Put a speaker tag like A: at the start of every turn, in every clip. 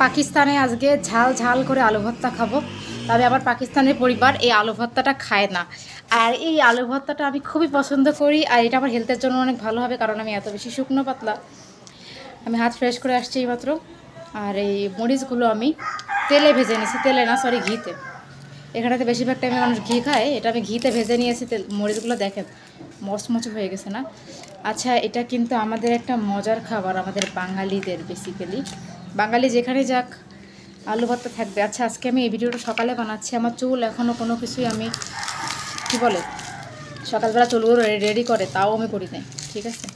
A: পাকিস্তানে আজকে ঝাল ঝাল করে আলু ভর্তা খাবো। তবে আমার পাকিস্তানের পরিবার এই আলু ভর্তাটা খায় না, আর এই আলু ভর্তাটা আমি খুবই পছন্দ করি। আর এটা আমার হেলথের জন্য অনেক ভালো হবে, কারণ আমি এত বেশি শুকনো পাতলা। আমি হাত ফ্রেশ করে আসছি এইমাত্র। আর এই মরিচগুলো আমি তেলে ভেজে নিয়েছি, তেলে না সরি ঘিতে। এখানেতে বেশিরভাগ টাইমে মানুষ ঘি খায়, এটা আমি ঘিতে ভেজে নিয়েছি। মরিচগুলো দেখেন মচমচ হয়ে গেছে না? আচ্ছা, এটা কিন্তু আমাদের একটা মজার খাবার, আমাদের বাঙালিদের। বেসিক্যালি বাঙালি যেখানে যাক আলু ভর্তা থাকবে। আচ্ছা, আজকে আমি এই ভিডিওটা সকালে বানাচ্ছি। আমার চুল এখনও কোনো কিছুই আমি কি বলে সকালবেলা চুলগুলো রেডি করে, তাও আমি করি নাই। ঠিক আছে,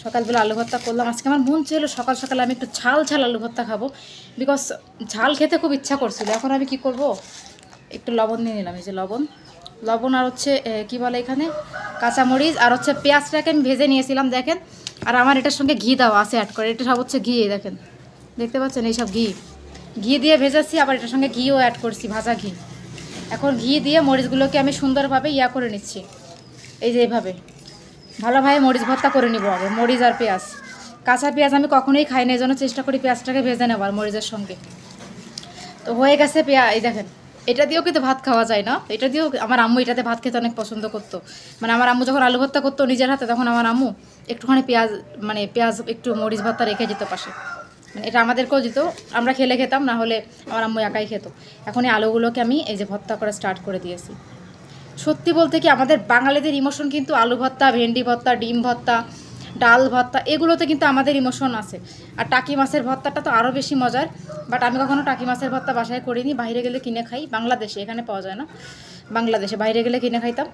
A: সকালবেলা আলু ভর্তা করলাম। আজকে আমার মন ছিল সকাল সকালে আমি একটু ঝাল ঝাল আলু ভর্তা খাবো, বিকজ ঝাল খেতে খুব ইচ্ছা করছিল। এখন আমি কি করব, একটু লবণ নিয়ে নিলাম। এই যে লবণ আর হচ্ছে কি বলে এখানে কাঁচামরিচ আর হচ্ছে পেঁয়াজটাকে আমি ভেজে নিয়েছিলাম দেখেন। আর আমার এটার সঙ্গে ঘি দেওয়া আছে অ্যাড করে, এটা সব হচ্ছে ঘি। দেখেন, দেখতে পাচ্ছেন এইসব ঘি দিয়ে ভেজেছি, আবার এটার সঙ্গে ঘিও অ্যাড করছি, ভাজা ঘি। এখন ঘি দিয়ে মরিচগুলোকে আমি সুন্দরভাবে করে নিচ্ছি। এই যে এইভাবে ভালোভাবে মরিচ ভর্তা করে নিব আগে, মরিচ আর পেঁয়াজ। কাঁচা পেঁয়াজ আমি কখনোই খাই না, এই জন্য চেষ্টা করি পেঁয়াজটাকে ভেজে নেবার মরিচের সঙ্গে। তো হয়ে গেছে এই দেখেন, এটা দিয়েও কিন্তু ভাত খাওয়া যায় না। এটা দিয়েও আমার আম্মু এটাতে ভাত খেতে অনেক পছন্দ করতো। মানে আমার আম্মু যখন আলু ভর্তা করতো নিজের হাতে, তখন আমার আম্মু একটুখানি পেঁয়াজ একটু মরিচ ভর্তা রেখে যেত পাশে। মানে এটা আমাদেরকেও দিত, আমরা খেলে খেতাম, না হলে আমার আম্মু একাই খেত। এখন এই আলুগুলোকে আমি এই যে ভর্তা করে স্টার্ট করে দিয়েছি। সত্যি বলতে কি, আমাদের বাঙালিদের ইমোশন কিন্তু আলু ভর্তা, ভেন্ডি ভর্তা, ডিম ভর্তা, ডাল ভর্তা, এগুলোতে কিন্তু আমাদের ইমোশন আছে। আর টাকি মাছের ভর্তাটা তো আরও বেশি মজার। বাট আমি কখনো টাকি মাছের ভর্তা বাসায় করিনি, বাইরে গেলে কিনে খাই। বাংলাদেশে, এখানে পাওয়া যায় না, বাংলাদেশে বাইরে গেলে কিনে খাইতাম।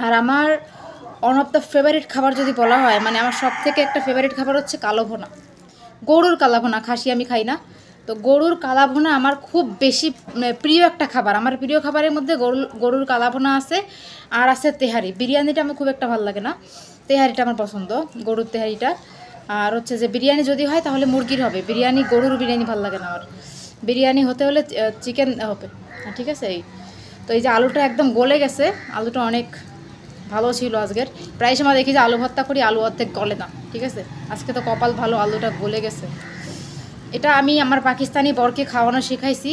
A: আর আমার ওয়ান অফ দ্য ফেভারিট খাবার যদি বলা হয়, মানে আমার সব থেকে একটা ফেভারিট খাবার হচ্ছে কালো ভুনা, গরুর কালা ভুনা। খাসি আমি খাই না, তো গরুর কালা ভুনা আমার খুব বেশি প্রিয় একটা খাবার। আমার প্রিয় খাবারের মধ্যে গরুর কালা ভুনা আছে, আর আছে তেহারি। বিরিয়ানিটা আমার খুব একটা ভালো লাগে না, তেহারিটা আমার পছন্দ, গরুর তেহারিটা। আর হচ্ছে যে বিরিয়ানি যদি হয় তাহলে মুরগির হবে, গরুর বিরিয়ানি ভালো লাগে না আমার। বিরিয়ানি হতে হলে চিকেন হবে। ঠিক আছে, তো এই যে আলুটা একদম গলে গেছে, আলুটা অনেক ভালো ছিল আজকের। প্রায় সময় দেখি যে আলু ভর্তা করি, আলু অর্ধেক গলে না। ঠিক আছে, আজকে তো কপাল ভালো, আলুটা গলে গেছে। এটা আমি আমার পাকিস্তানি বরকে খাওয়ানো শেখাইছি,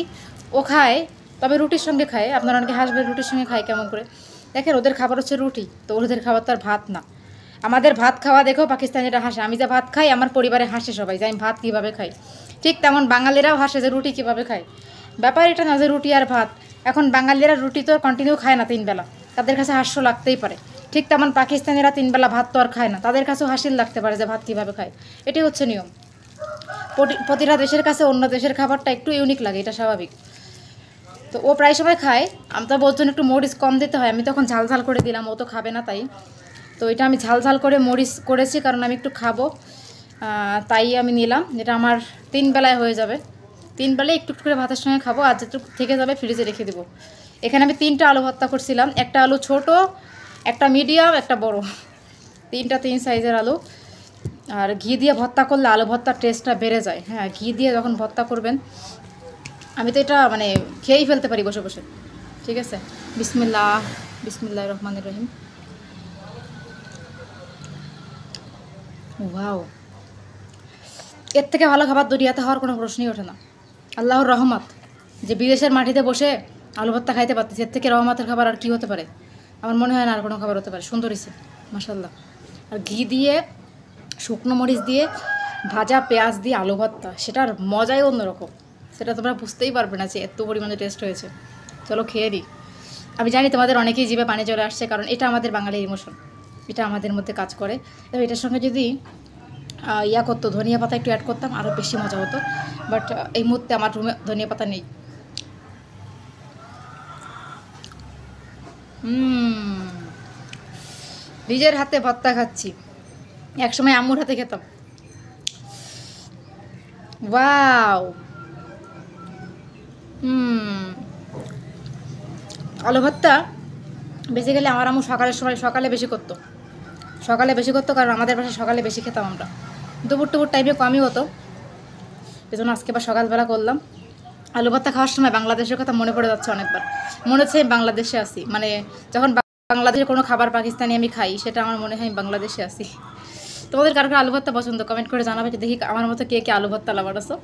A: ও খায়, তবে রুটির সঙ্গে খায়। আপনারা অনেকে হাসবেন রুটির সঙ্গে খায় কেমন করে। দেখেন, ওদের খাবার হচ্ছে রুটি, তো ওদের খাবার তো আর ভাত না। আমাদের ভাত খাওয়া দেখো পাকিস্তানিরা হাসে। আমি যে ভাত খাই, আমার পরিবারে হাসে সবাই যে আমি ভাত কীভাবে খাই। ঠিক তেমন বাঙালিরাও হাসে যে রুটি কীভাবে খায়। ব্যাপার এটা না যে রুটি আর ভাত। এখন বাঙালিরা রুটি তো কন্টিনিউ খায় না 3 বেলা, তাদের কাছে হাস্য লাগতেই পারে। ঠিক তেমন পাকিস্তানিরা 3 বেলা ভাত তো আর খায় না, তাদের কাছেও হাসির লাগতে পারে যে ভাত কীভাবে খায়। এটাই হচ্ছে নিয়ম। প্রতিটা দেশের কাছে অন্য দেশের খাবারটা একটু ইউনিক লাগে, এটা স্বাভাবিক। তো ও প্রায় সময় খায়, আমি তো বলছেন একটু মরিচ কম দিতে হয়, আমি তখন ঝাল ঝাল করে দিলাম, ও তো খাবে না তাই। তো এটা আমি ঝাল ঝাল করে মরিচ করেছি, কারণ আমি একটু খাবো, তাই আমি নিলাম। যেটা আমার 3 বেলায় হয়ে যাবে, 3 বেলায় একটু একটু করে ভাতের সঙ্গে খাবো, আর যেটুকু থেকে যাবে ফ্রিজে রেখে দেবো। এখানে আমি 3টা আলু ভর্তা করছিলাম, একটা আলু ছোট, একটা মিডিয়াম, একটা বড়, 3 সাইজের আলু। আর ঘি দিয়ে ভর্তা করলে আলু ভর্তার টেস্টটা বেড়ে যায়। হ্যাঁ, ঘি দিয়ে যখন ভর্তা করবেন, আমি তো এটা মানে খেয়েই ফেলতে পারি বসে বসে। ঠিক আছে, বিসমিল্লাহ রহমানির রহিম। ওয়াও, এর থেকে ভালো খাবার দুনিয়াতে হওয়ার কোনো প্রশ্নই ওঠে না। আল্লাহর রহমত যে বিদেশের মাটিতে বসে আলু ভর্তা খাইতে পারতেছি, এর থেকে রহমতের খাবার আর কী হতে পারে? আমার মনে হয় না আর কোনো খাবার হতে পারে। সুন্দর হয়েছে মাশাআল্লাহ। আর ঘি দিয়ে, শুকনো মরিচ দিয়ে, ভাজা পেঁয়াজ দিয়ে আলু ভর্তা, সেটার মজাই অন্যরকম। সেটা তোমরা বুঝতেই পারবে না যে এত পরিমাণে টেস্ট হয়েছে। চলো খেয়ে দিই। আমি জানি তোমাদের অনেকেই জিভে পানি চলে আসছে, কারণ এটা আমাদের বাঙালির ইমোশন, এটা আমাদের মধ্যে কাজ করে। তবে এটার সঙ্গে যদি করতো, ধনিয়া পাতা একটু অ্যাড করতাম, আরও বেশি মজা হতো। বাট এই মুহূর্তে আমার রুমে ধনিয়া পাতা নেই। নিজের হাতে ভর্তা খাচ্ছি, একসময় আম্মুর হাতে খেতাম। ওয়াও, আলু ভর্তা বেসিক্যালি আমার আম্মু সকালে বেশি করতো, কারণ আমাদের বাসায় সকালে বেশি খেতাম আমরা। দুপুর টাইমে কমই হতো, এজন্য আজকে বা সকালবেলা করলাম। আলু ভর্তা খাওয়ার সময় বাংলাদেশের কথা মনে পড়ে যাচ্ছে অনেকবার। মনে হচ্ছে আমি বাংলাদেশে আসি, মানে যখন বাংলাদেশের কোনো খাবার পাকিস্তানি আমি খাই, সেটা আমার মনে হয় আমি বাংলাদেশে আসি। তোমাদের কারো আলু ভর্তা পছন্দ, কমেন্ট করে জানাবে, দেখি আমার মতো কে কে আলু ভর্তা লাভার আছো।